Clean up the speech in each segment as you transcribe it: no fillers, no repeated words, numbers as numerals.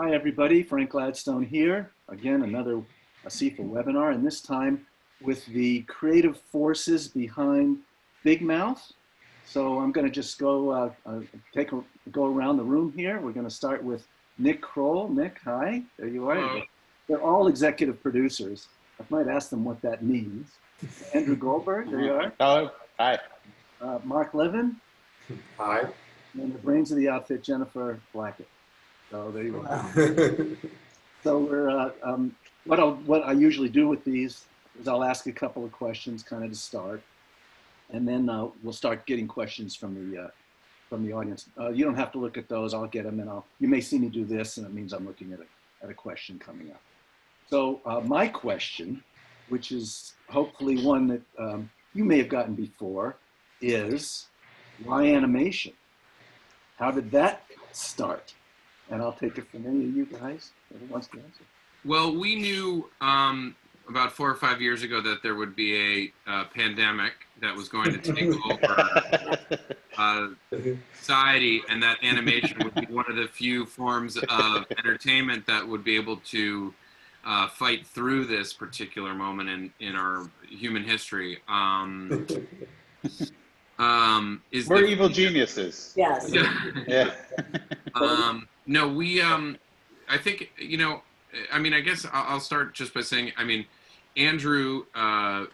Hi everybody, Frank Gladstone here. Again, another Asifa webinar, and this time with the creative forces behind Big Mouth. So I'm going to just go go around the room here. We're going to start with Nick Kroll. Nick, hi. There you are. Hello. They're all executive producers. I might ask them what that means. Andrew Goldberg, there you are. Hello. Hi. Mark Levin. Hi. And the brains of the outfit, Jennifer Flackett. So there you go. Wow. So we're what I usually do with these is I'll ask a couple of questions kind of to start, and then we'll start getting questions from the audience. You don't have to look at those. I'll get them, and you may see me do this, and it means I'm looking at a question coming up. So my question, which is hopefully one that you may have gotten before, is why animation? How did that start? And I'll take it from any of you guys that wants to answer. Well, we knew about 4 or 5 years ago that there would be a pandemic that was going to take over society, and that animation would be one of the few forms of entertainment that would be able to fight through this particular moment in our human history. We're evil geniuses. Yes. Yeah. No, we, I think, you know, I mean, I guess I'll start just by saying, I mean, Andrew has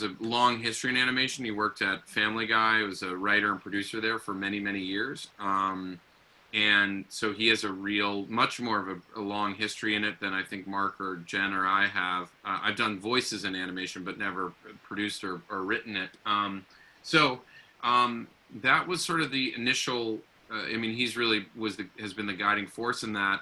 a long history in animation. He worked at Family Guy, was a writer and producer there for many, many years. And so he has much more of a long history in it than I think Mark or Jen or I have. I've done voices in animation, but never produced or written it. That was sort of the initial. I mean, he's really has been the guiding force in that.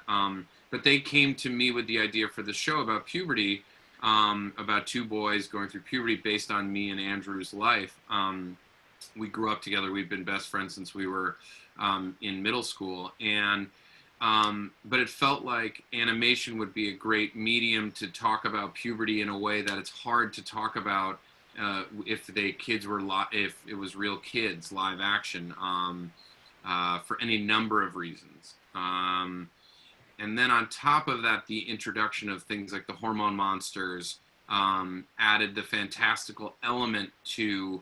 But they came to me with the idea for the show about puberty, about two boys going through puberty based on me and Andrew's life. We grew up together. We've been best friends since we were in middle school. But it felt like animation would be a great medium to talk about puberty in a way that it's hard to talk about if it was real kids, live action. For any number of reasons. And then on top of that, the introduction of things like the hormone monsters added the fantastical element to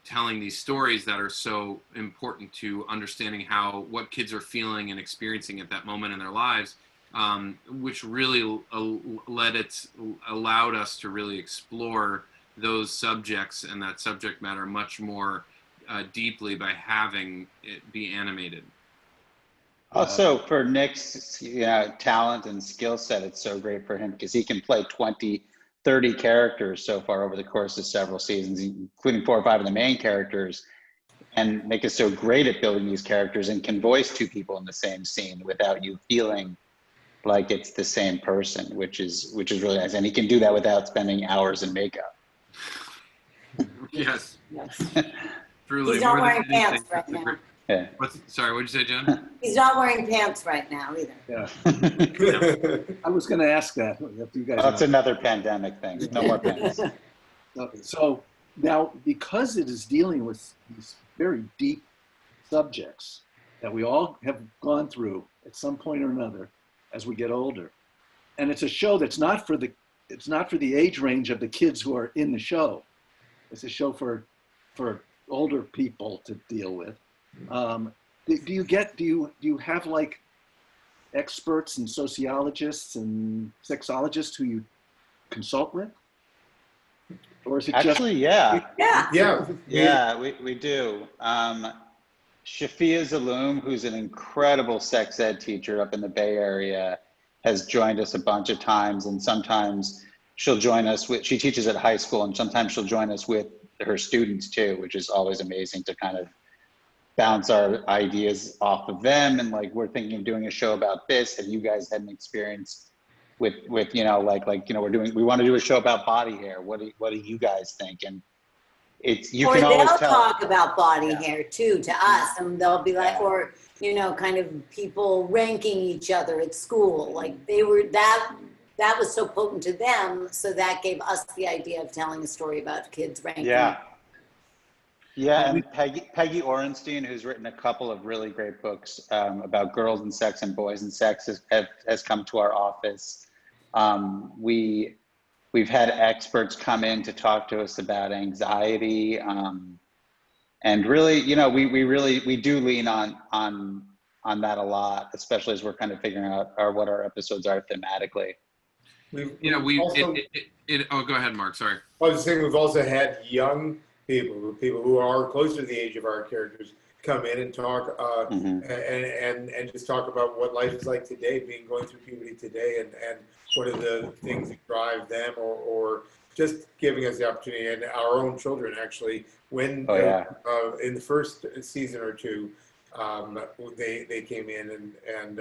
telling these stories that are so important to understanding what kids are feeling and experiencing at that moment in their lives, which really allowed us to really explore those subjects and that subject matter much more deeply by having it be animated. Also, for Nick's talent and skill set, it's so great for him because he can play 20, 30 characters so far over the course of several seasons, including 4 or 5 of the main characters. And Nick is so great at building these characters and can voice 2 people in the same scene without you feeling like it's the same person, which is really nice. And he can do that without spending hours in makeup. Yes. Yes. Truly. He's not wearing pants right now. Yeah. Sorry, what did you say, Jen? He's not wearing pants right now either. Yeah. I was going to ask that. You guys That's another pandemic thing. No more pants. So now, because it is dealing with these very deep subjects that we all have gone through at some point or another as we get older, and it's a show that's not for the age range of the kids who are in the show. It's a show for older people to deal with. Do you have like experts and sociologists and sexologists who you consult with? Or is it actually, Yeah. we do. Shafia Zaloom, who's an incredible sex ed teacher up in the Bay Area, has joined us a bunch of times, and sometimes she'll join us she teaches at high school, and sometimes she'll join us with her students too, which is always amazing to kind of bounce our ideas off of them. And like, we're thinking of doing a show about this. Have you guys had an experience with we want to do a show about body hair. What do you guys think? And you can always tell. They'll talk about body hair too to us, and they'll be like, or kind of people ranking each other at school. Like that was so potent to them, so that gave us the idea of telling a story about kids ranking. Yeah, and Peggy Orenstein, who's written a couple of really great books about girls and sex and boys and sex, has come to our office. We've had experts come in to talk to us about anxiety, and really, you know, we do lean on that a lot, especially as we're kind of figuring out what our episodes are thematically. Oh, go ahead, Mark. Sorry. I was just saying we've also had young people who are closer to the age of our characters, come in and talk and just talk about what life is like today, going through puberty today, and what are the things that drive them, or just giving us the opportunity, and our own children actually, when in the first season or two, they came in and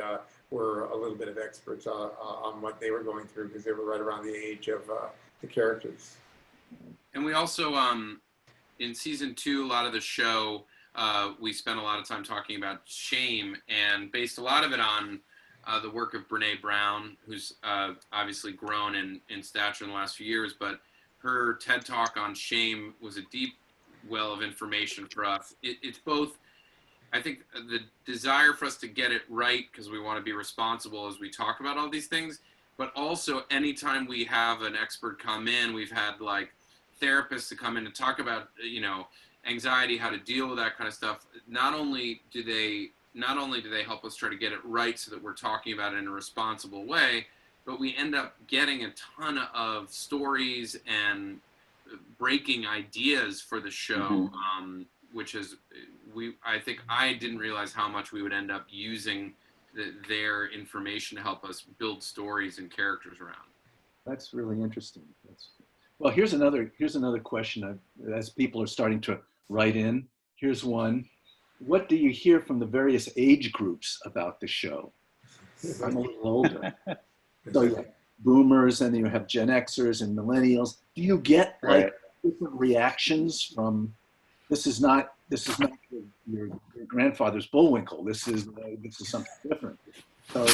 were a little bit of experts on what they were going through, because they were right around the age of the characters. And we also, in season 2, a lot of the show, we spent a lot of time talking about shame, and based a lot of it on the work of Brene Brown, who's obviously grown in stature in the last few years, but her TED Talk on shame was a deep well of information for us. It's both, I think, the desire for us to get it right because we want to be responsible as we talk about all these things, but also anytime we have an expert come in, we've had like therapists to come in and talk about, you know, anxiety, how to deal with that kind of stuff. Not only do they help us try to get it right so that we're talking about it in a responsible way, but we end up getting a ton of stories and breaking ideas for the show, which is, I think I didn't realize how much we would end up using their information to help us build stories and characters around. That's really interesting. Well, here's another question as people are starting to write in. Here's one. What do you hear from the various age groups about the show? I'm a little older. So you have boomers, and then you have Gen Xers and millennials. Do you get like different reactions from, this is not your grandfather's Bullwinkle. This is something different. So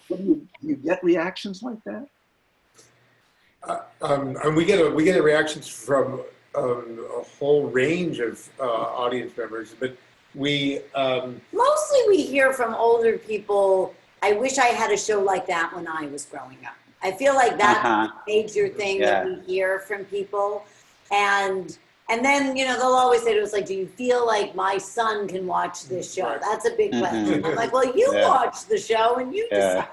do you get reactions like that? And we get reactions from a whole range of audience members, but we mostly we hear from older people. I wish I had a show like that when I was growing up. I feel like that's a major thing that we hear from people, and then, you know, they'll always say to us, like, do you feel like my son can watch this show? That's a big question. I'm like, well, you watch the show and you decide.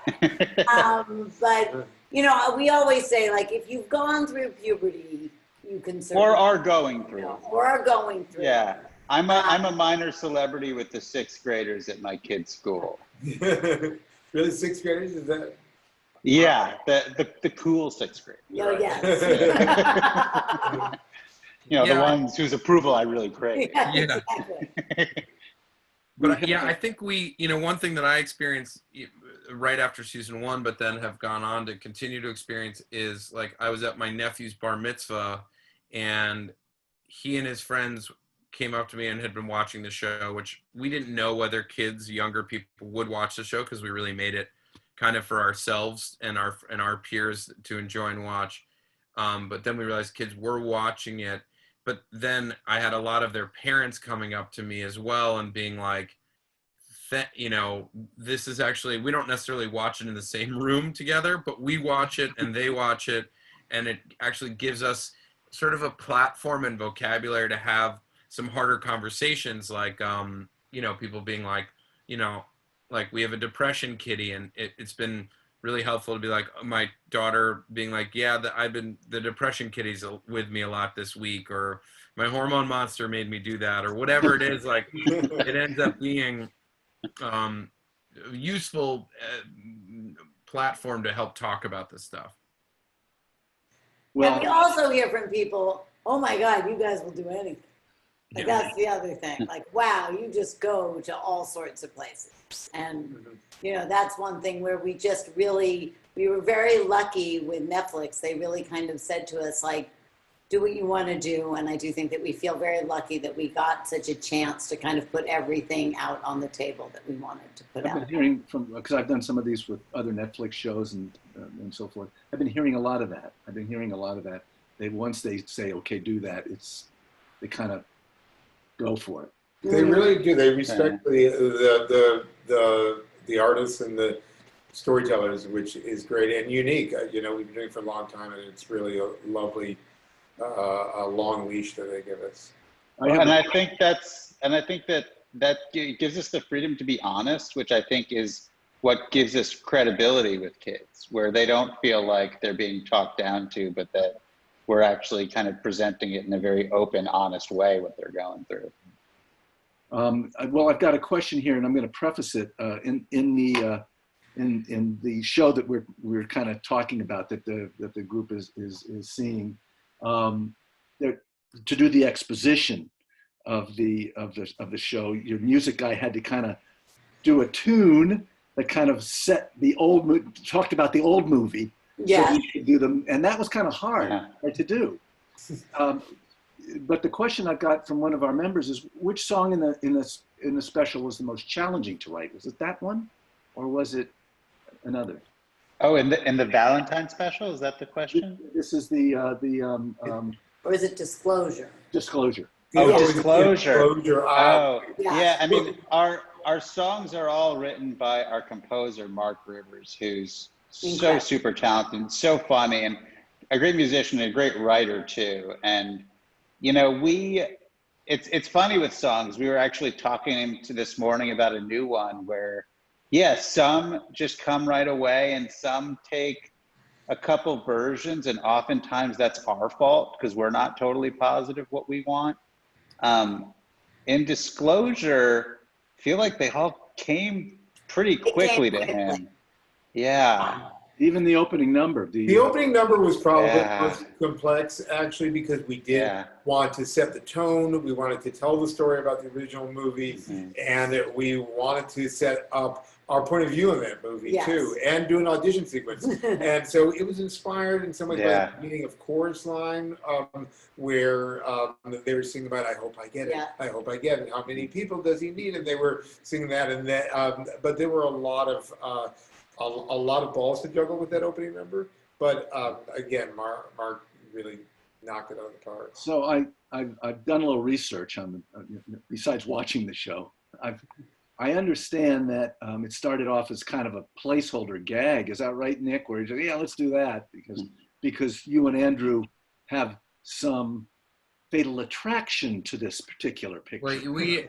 But you know, we always say, like, if you've gone through puberty, you can or are going through. Or are going through. Yeah. I'm a minor celebrity with the 6th graders at my kid's school. Really, 6th graders? Is that? Yeah, the cool 6th graders. Oh, yes. You know, the ones whose approval I really crave. Yeah, exactly. But yeah, I think one thing that I experienced right after season 1, but then have gone on to continue to experience, is like I was at my nephew's bar mitzvah, and he and his friends came up to me and had been watching the show, which we didn't know whether kids, younger people, would watch the show because we really made it kind of for ourselves and our peers to enjoy and watch. But then we realized kids were watching it. But then I had a lot of their parents coming up to me as well and being like, you know, this is actually, we don't necessarily watch it in the same room together, but we watch it and they watch it. And it actually gives us sort of a platform and vocabulary to have some harder conversations, like, you know, people being like, you know, like we have a depression kitty, and it's been really helpful to be like, my daughter being like, yeah, the depression kitty's with me a lot this week, or my hormone monster made me do that, or whatever it is. Like, it ends up being useful platform to help talk about this stuff. Well, and we also hear from people, oh my God, you guys will do anything. Like, that's the other thing. Like, wow, you just go to all sorts of places. And, you know, that's one thing where we were very lucky with Netflix. They really kind of said to us, like, do what you want to do. And I do think that we feel very lucky that we got such a chance to kind of put everything out on the table that we wanted to put out. I've been hearing from, because I've done some of these with other Netflix shows and so forth. I've been hearing a lot of that. Once they say, okay, do that, they kind of go for it. They really do. They respect the artists and the storytellers, which is great and unique. You know, we've been doing it for a long time, and it's really a lovely long leash that they give us. I think that gives us the freedom to be honest, which I think is what gives us credibility with kids, where they don't feel like they're being talked down to, but that we're actually kind of presenting it in a very open, honest way, what they're going through. Well, I've got a question here, and I'm going to preface it in the show that we're kind of talking about, that the group is seeing, to do the exposition of the show. Your music guy had to kind of do a tune that kind of set the talked about the old movie. Yeah. So we could do them, and that was kind of hard to do. But the question I got from one of our members is, which song in the special was the most challenging to write? Was it that one, or was it another? Oh, in the Valentine special, is that the question? This is the Or is it Disclosure? Disclosure. Oh, Disclosure. Oh, Yeah. I mean, our songs are all written by our composer, Mark Rivers, who's so super talented, so funny, and a great musician and a great writer too. And you know, it's funny with songs. We were actually talking to this morning about a new one where, some just come right away, and some take a couple versions, and oftentimes that's our fault because we're not totally positive what we want. In Disclosure, I feel like they all came pretty quickly to him. Yeah. Even the opening number. The opening number was probably the most complex, actually, because we did want to set the tone. We wanted to tell the story about the original movie, and we wanted to set up our point of view in that movie too, and do an audition sequence. And so it was inspired in some ways by the beginning of Chorus Line, where they were singing about, "I hope I get it, I hope I get it. How many people does he need?" And they were singing that, and that. But there were a lot of balls to juggle with that opening number. But again, Mark really knocked it out of the park. So I've done a little research on besides watching the show. I understand that it started off as kind of a placeholder gag. Is that right, Nick? Where you said, let's do that because you and Andrew have some fatal attraction to this particular picture. Well,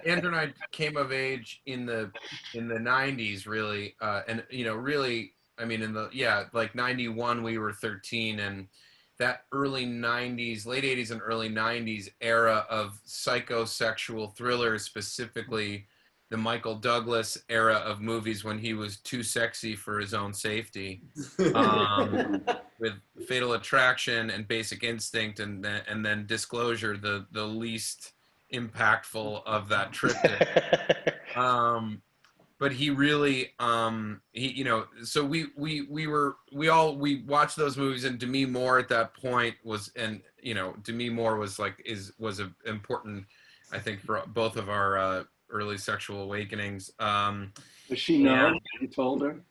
Andrew and I came of age in the 90s, really, and really, I mean, like 91, we were 13, and that early 90s, late 80s and early 90s era of psychosexual thrillers, specifically the Michael Douglas era of movies when he was too sexy for his own safety, with Fatal Attraction and Basic Instinct, and then Disclosure, the least impactful of that triptych. But he really, so we watched those movies, and Demi Moore at that point Demi Moore was important, I think, for both of our early sexual awakenings. Does she know? You told her?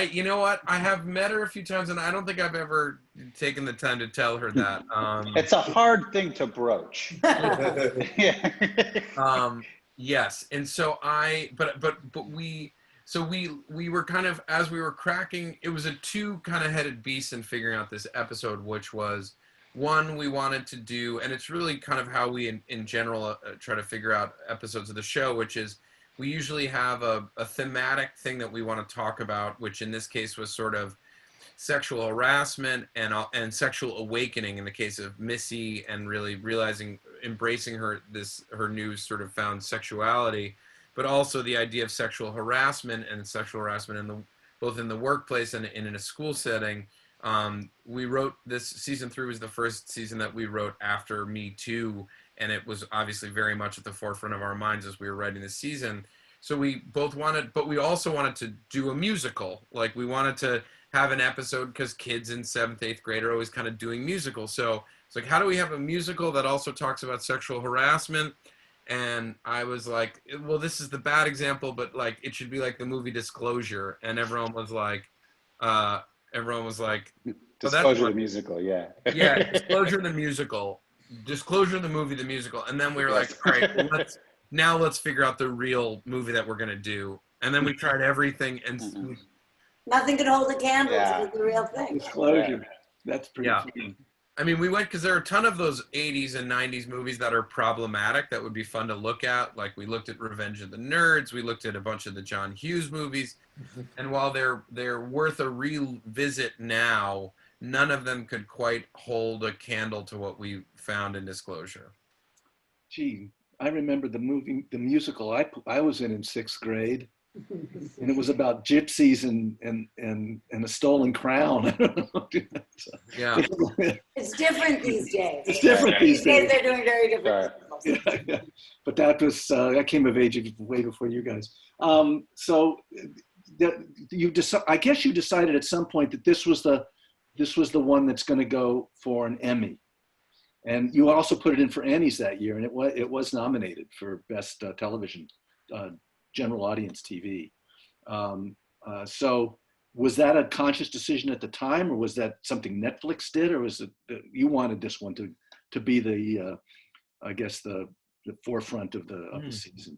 You know what? I have met her a few times, and I don't think I've ever taken the time to tell her that. It's a hard thing to broach. Yes, and so we were kind of, as we were cracking, it was a two kind of headed beast in figuring out this episode, which was, one, we wanted to do, and it's really kind of how we in general try to figure out episodes of the show, which is we usually have a thematic thing that we want to talk about, which in this case was sort of sexual harassment and sexual awakening in the case of Missy, and really embracing her new sort of found sexuality, but also the idea of sexual harassment both in the workplace and in a school setting. We wrote this, season 3 was the first season that we wrote after Me Too, and it was obviously very much at the forefront of our minds as we were writing this season. So we both wanted, but we also wanted to do a musical. Like, we wanted to have an episode, because kids in 7th, 8th grade are always kind of doing musicals. So it's like, how do we have a musical that also talks about sexual harassment? And I was like, well, this is the bad example, but like, it should be like the movie Disclosure. And everyone was like, Disclosure the musical, yeah, Disclosure the musical. Disclosure, the movie, the musical, and then we were like, all right, well, let's figure out the real movie that we're gonna do. And then we tried everything, and nothing could hold a candle to the real thing. Disclosure. That's pretty funny. I mean, we went because there are a ton of those 80s and 90s movies that are problematic that would be fun to look at. Like we looked at Revenge of the Nerds, we looked at a bunch of the John Hughes movies, and while they're worth a revisit now, none of them could quite hold a candle to what we found in Disclosure. Gee, I remember the musical I was in 6th grade, and it was about gypsies and a stolen crown. I don't know. Yeah, it's different these days. It's different these days. They're doing very different things. Yeah. But that was I came of age way before you guys. So I guess you decided at some point that this was the one that's going to go for an Emmy, and you also put it in for Annie's that year, and it was nominated for Best Television General Audience TV. So was that a conscious decision at the time, or was that something Netflix did, or was it you wanted this one to be the I guess the forefront of the season?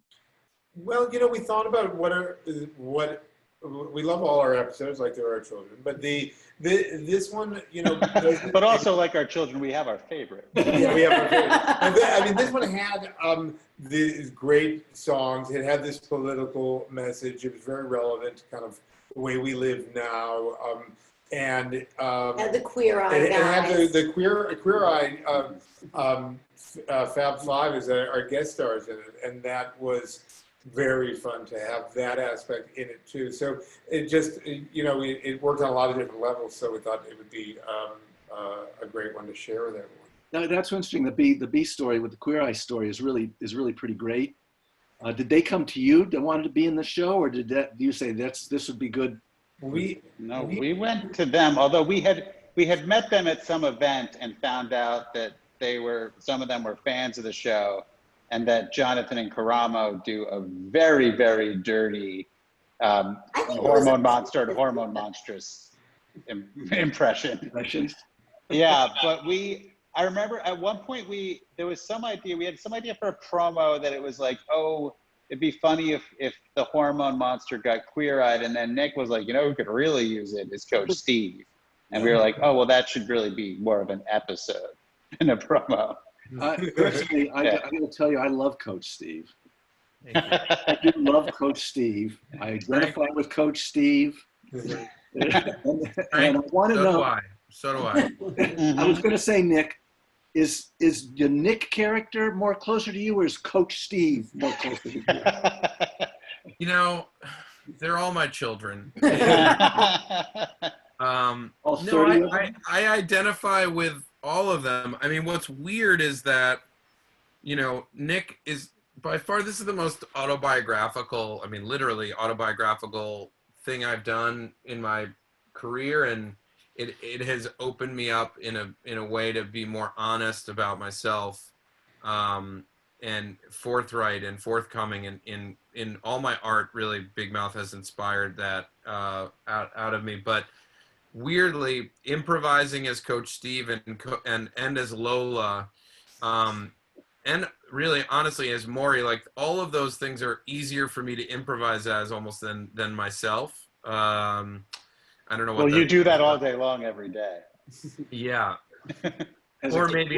Well, we thought about what we love all our episodes like they're our children, but this one, but also like our children, we have our favorite. Yeah, we have our favorite. I mean, this one had these great songs. It had this political message. It was very relevant to kind of the way we live now. And had the Queer Eye it guys. had the Queer Eye Fab Five as our guest stars in it, and that was very fun to have that aspect in it too. So it just, it worked on a lot of different levels. So we thought it would be a great one to share with everyone. Now, that's interesting. The B story with the Queer Eye story is really pretty great. Did they come to you that wanted to be in the show, or do you say this would be good? We went to them, although we had met them at some event and found out that some of them were fans of the show, and that Jonathan and Karamo do a very, very dirty hormone monster and hormone monstrous impression. Yeah, but I remember at one point we had some idea for a promo that it was like, oh, it'd be funny if the hormone monster got queer-eyed, and then Nick was like, who could really use it is Coach Steve. And we were like, oh, well, that should really be more of an episode than a promo. Personally, I got to tell you, I love Coach Steve. I do love Coach Steve. I identify with Coach Steve. And I want to know. So do I. I was going to say, Nick, is the Nick character more closer to you, or is Coach Steve more closer to you? They're all my children. All 30 of them? I identify with all of them. I mean, what's weird is that, Nick is by far, this is the most autobiographical, I mean, literally autobiographical thing I've done in my career. And it has opened me up in a way to be more honest about myself, and forthright and forthcoming in all my art. Really, Big Mouth has inspired that out of me. But weirdly, improvising as Coach Steve and as Lola, and really honestly as Maury, like all of those things are easier for me to improvise as almost than myself. I don't know what. Well, you do that all day long, every day. Yeah. Or maybe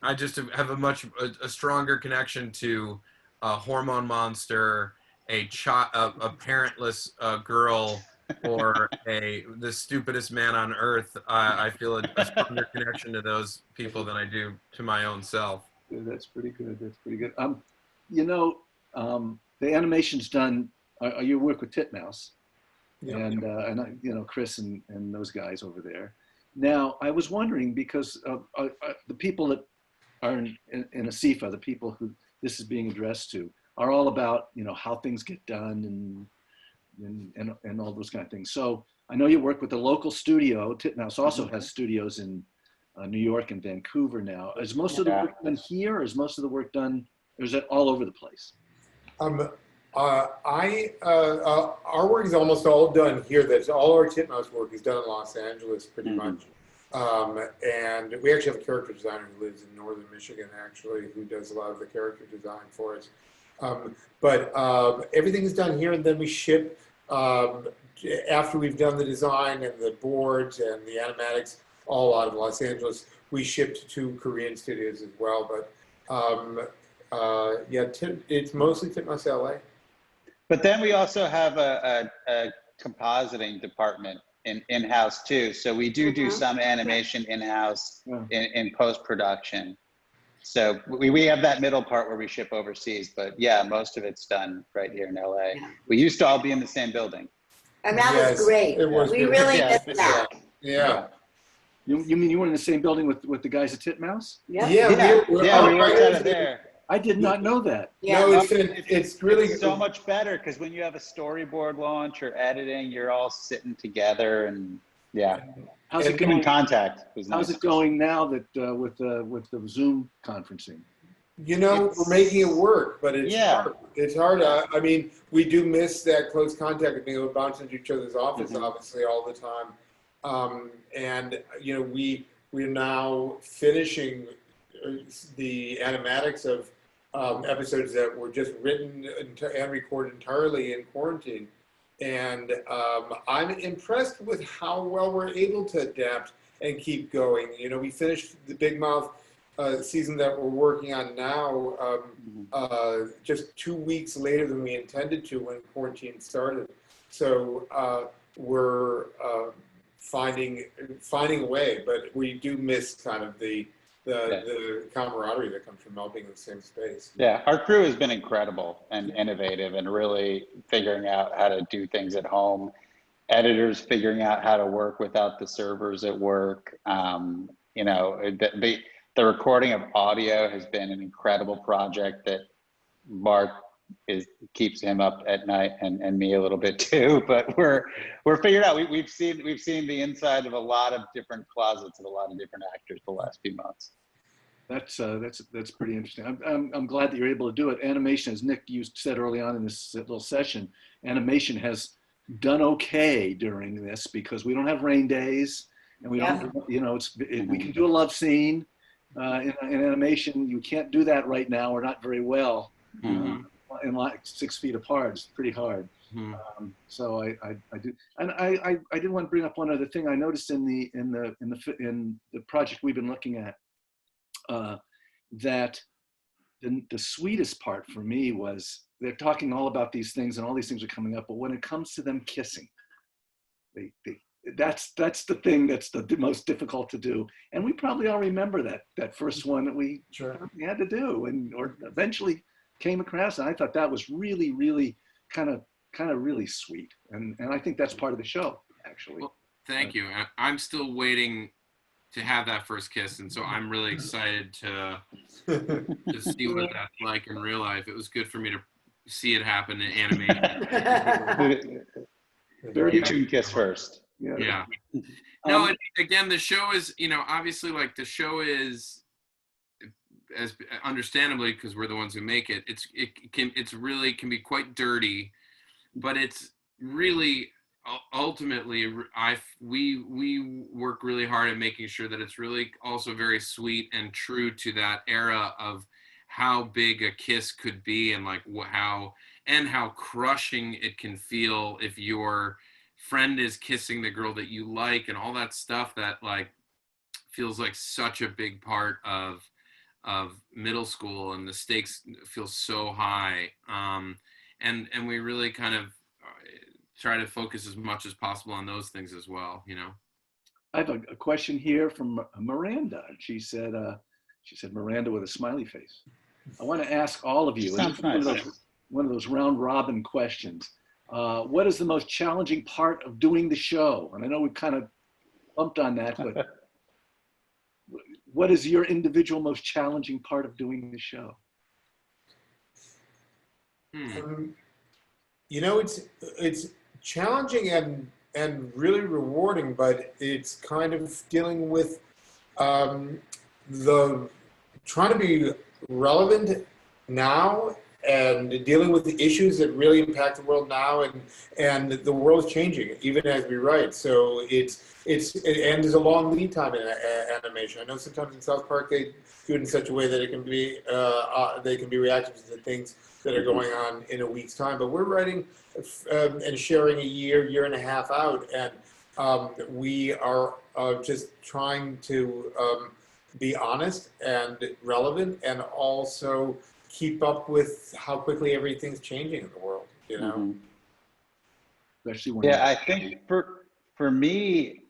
I just have a stronger connection to a hormone monster, a parentless girl, or the stupidest man on earth. I feel a stronger connection to those people than I do to my own self. Yeah, that's pretty good. That's pretty good. The animation's done. You work with Titmouse. Yeah. And Chris and those guys over there. Now, I was wondering, because the people that are in Asifa, the people who this is being addressed to, are all about how things get done and all those kind of things. So I know you work with the local studio. Titmouse also has studios in New York and Vancouver now. Is most of the work done here, or is most of the work done, or is it all over the place? Our work is almost all done here. All our Titmouse work is done in Los Angeles, pretty much. And we actually have a character designer who lives in northern Michigan, actually, who does a lot of the character design for us. But everything is done here, and then we ship after we've done the design and the boards and the animatics all out of Los Angeles. We ship to 2 Korean studios as well. But yeah, it's mostly Titmouse LA. But then we also have a compositing department in-house too. So we do some animation in-house in post-production. So we have that middle part where we ship overseas, but yeah, most of it's done right here in LA. Yeah. We used to all be in the same building. And that was great. We really missed that. Yeah. You mean you were in the same building with the guys at Titmouse? Yeah. We worked out of there. I did not know that. Yeah. No, it's really so much better because when you have a storyboard launch or editing, you're all sitting together and How's it going? Contact. How's it going now that with the Zoom conferencing? You know, we're making it work, but it's hard. It's hard. I mean, we do miss that close contact of being able to bounce into each other's office, obviously, all the time. And you know, we're now finishing the animatics of episodes that were just written and recorded entirely in quarantine. And I'm impressed with how well we're able to adapt and keep going. You know, we finished the Big Mouth season that we're working on now just 2 weeks later than we intended to when quarantine started. So we're finding a way, but we do miss kind of the camaraderie that comes from all being in the same space. Yeah, our crew has been incredible and innovative and really figuring out how to do things at home. Editors figuring out how to work without the servers at work. You know, the recording of audio has been an incredible project that Mark keeps him up at night and me a little bit too, but we're figured out. We've seen the inside of a lot of different closets of a lot of different actors the last few months. That's pretty interesting. I'm glad that you're able to do it. Animation, as Nick you said early on in this little session, animation has done okay during this because we don't have rain days and we don't, you know, we can do a love scene in animation. You can't do that right now, or not very well. And like 6 feet apart, it's pretty hard. So I do, and I did want to bring up one other thing I noticed in the project we've been looking at, that the sweetest part for me was they're talking all about these things and all these things are coming up, but when it comes to them kissing, that's the thing that's the most difficult to do, and we probably all remember that first one that we had to do, or eventually came across, and I thought that was really, really kind of really sweet, and I think that's part of the show, actually. Well, thank you. I'm still waiting to have that first kiss, and so I'm really excited to see what that's like in real life. It was good for me to see it happen in animation. Very kiss first. Yeah. No, again, the show is, you know, obviously, like, the show is, as understandably, because we're the ones who make it, it's really can be quite dirty, but it's really ultimately we work really hard at making sure that it's really also very sweet and true to that era of how big a kiss could be, and like how crushing it can feel if your friend is kissing the girl that you like, and all that stuff that like feels like such a big part of middle school, and the stakes feel so high, and we really kind of try to focus as much as possible on those things as well, you know. I have a question here from Miranda. She said Miranda with a smiley face. I want to ask all of you, Sounds nice. one of those round robin questions. What is the most challenging part of doing the show? And I know we've kind of bumped on that, but what is your individual most challenging part of doing the show? You know, it's challenging and really rewarding, but it's kind of dealing with trying to be relevant now dealing with the issues that really impact the world now, and the world is changing even as we write. So and there's a long lead time in animation. I know sometimes in South Park they do it in such a way that it can be they can be reactive to things that are going on in a week's time. But we're writing and sharing a year and a half out, and we are just trying to be honest and relevant, and also keep up with how quickly everything's changing in the world, you know? Mm-hmm. Especially when I think for me,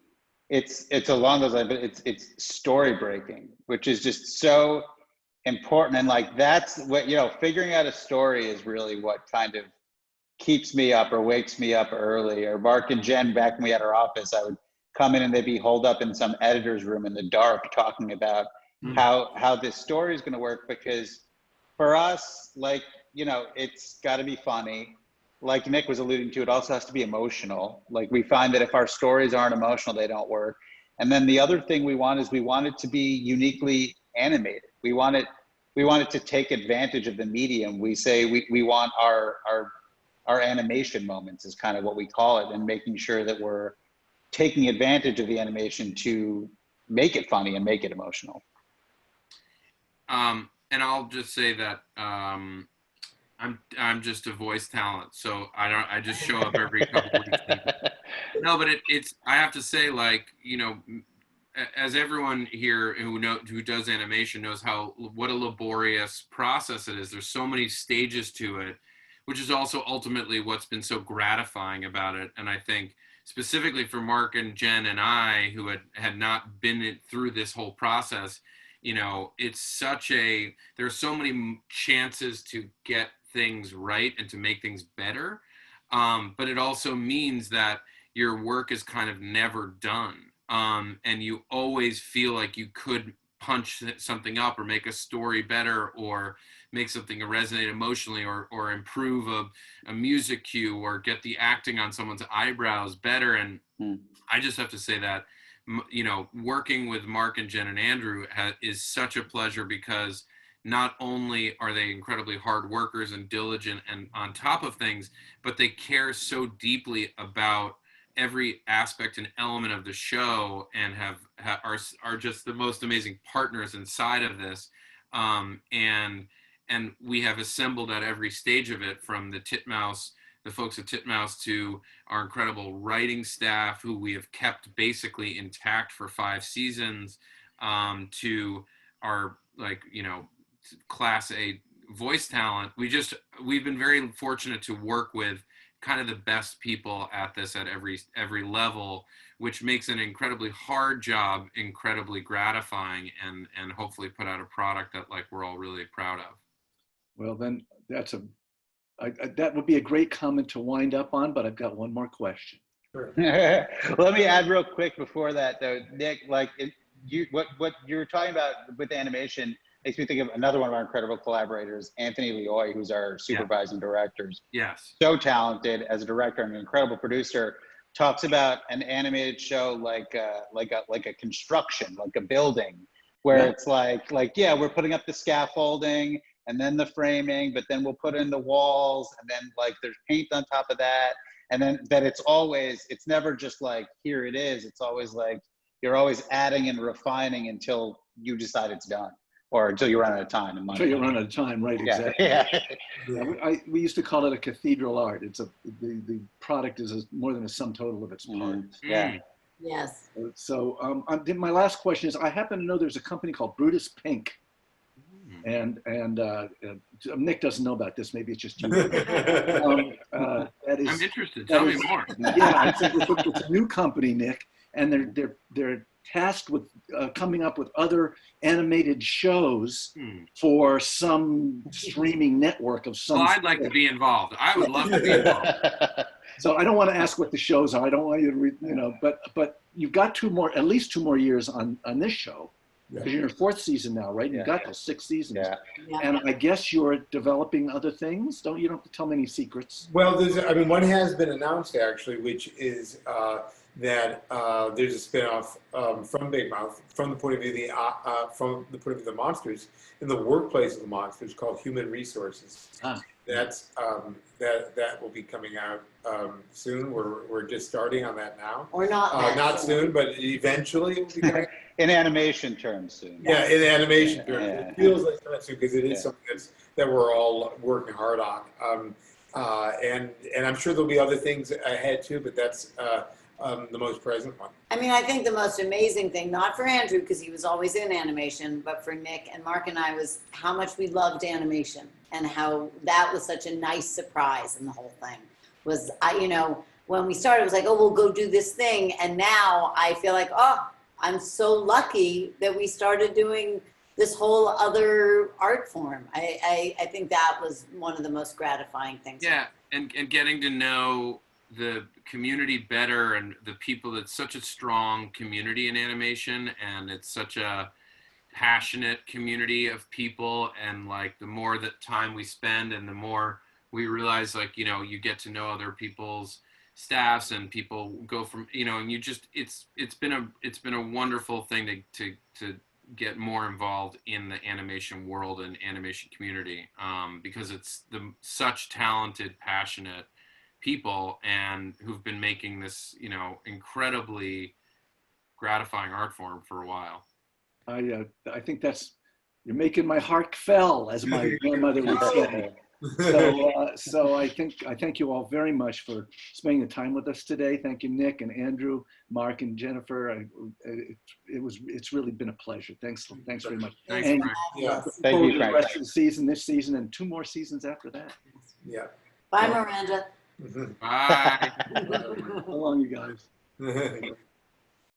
it's along those lines, but it's story breaking, which is just so important. And like, that's what, figuring out a story is really what kind of keeps me up or wakes me up early. Or Mark and Jen, back when we had our office, I would come in and they'd be holed up in some editor's room in the dark talking about how this story is going to work. Because for us, like, it's got to be funny. Like Nick was alluding to, it also has to be emotional. Like, we find that if our stories aren't emotional, they don't work. And then the other thing we want it to be uniquely animated. We want it to take advantage of the medium. We say we want our animation moments, is kind of what we call it, and making sure that we're taking advantage of the animation to make it funny and make it emotional. And I'll just say that I'm just a voice talent, so I just show up every couple of weeks. No, but I have to say, like, as everyone here who does animation knows what a laborious process it is. There's so many stages to it, which is also ultimately what's been so gratifying about it. And I think specifically for Mark and Jen and I, who had not been through this whole process, it's there's so many chances to get things right and to make things better. But it also means that your work is kind of never done. And you always feel like you could punch something up or make a story better or make something resonate emotionally or improve a music cue or get the acting on someone's eyebrows better. And I just have to say that, working with Mark and Jen and Andrew is such a pleasure, because not only are they incredibly hard workers and diligent and on top of things, but they care so deeply about every aspect and element of the show, and are just the most amazing partners inside of this. And we have assembled at every stage of it, from the folks at Titmouse, to our incredible writing staff, who we have kept basically intact for 5 seasons, to our, Class A voice talent. We've been very fortunate to work with kind of the best people at this at every level, which makes an incredibly hard job incredibly gratifying, and hopefully put out a product that, like, we're all really proud of. Well, then that would be a great comment to wind up on, but I've got one more question. Sure. Let me add real quick before that, though, Nick. Like, what you were talking about with animation makes me think of another one of our incredible collaborators, Anthony Leoy, who's our supervising director. Yes. So talented as a director and an incredible producer. Talks about an animated show like a construction, like a building, where it's like we're putting up the scaffolding and then the framing, but then we'll put in the walls, and then, like, there's paint on top of that, and then that it's never just like, here it is. It's always like you're always adding and refining until you decide it's done, or until you run out of time and money. Until you run out of time, right? Exactly. Yeah. We used to call it a cathedral art. The product is more than a sum total of its parts. Yeah. Yes. So my last question is, I happen to know there's a company called Brutus Pink. And Nick doesn't know about this. Maybe it's just you. I'm interested. Tell me more. Yeah, it's a new company, Nick, and they're tasked with coming up with other animated shows for some streaming network of some. Well, I'd like to be involved. I would love to be involved. So I don't want to ask what the shows are. I don't want you to but you've got at least two more years on this show. Because you're in your 4th season now, right? You've got those 6 seasons. Yeah. And I guess you're developing other things. You don't have to tell me any secrets. Well, one has been announced, actually, which is that there's a spinoff from Big Mouth from the point of view of the monsters in the workplace of the monsters called Human Resources. That's that will be coming out soon. We're just starting on that now. Or not not soon, but eventually it will be coming. In animation terms soon. Yeah, in animation terms. It feels like that soon because it is something that we're all working hard on. And I'm sure there'll be other things ahead too, but that's the most present one. I mean, I think the most amazing thing, not for Andrew, because he was always in animation, but for Nick and Mark and I, was how much we loved animation and how that was such a nice surprise in the whole thing. Was, you know, when we started, it was like, oh, we'll go do this thing. And now I feel like, oh, I'm so lucky that we started doing this whole other art form. I think that was one of the most gratifying things. Yeah, and getting to know the community better and the people. It's such a strong community in animation, and it's such a passionate community of people, and like the more that time we spend and the more we realize, like, you know, you get to know other people's staffs and people go from, you know, and you just, it's been a wonderful thing to get more involved in the animation world and animation community, because it's such talented, passionate people and who've been making this, you know, incredibly gratifying art form for a while. I think you're making my heart fell, as my grandmother would say. So I thank you all very much for spending the time with us today. Thank you, Nick and Andrew, Mark and Jennifer. It's really been a pleasure. Thanks very much. Thanks, and Frank. Thank you, the Frank. rest of the season, this season, and 2 more seasons after that. Yeah. Bye, Miranda. Bye. So long, you guys.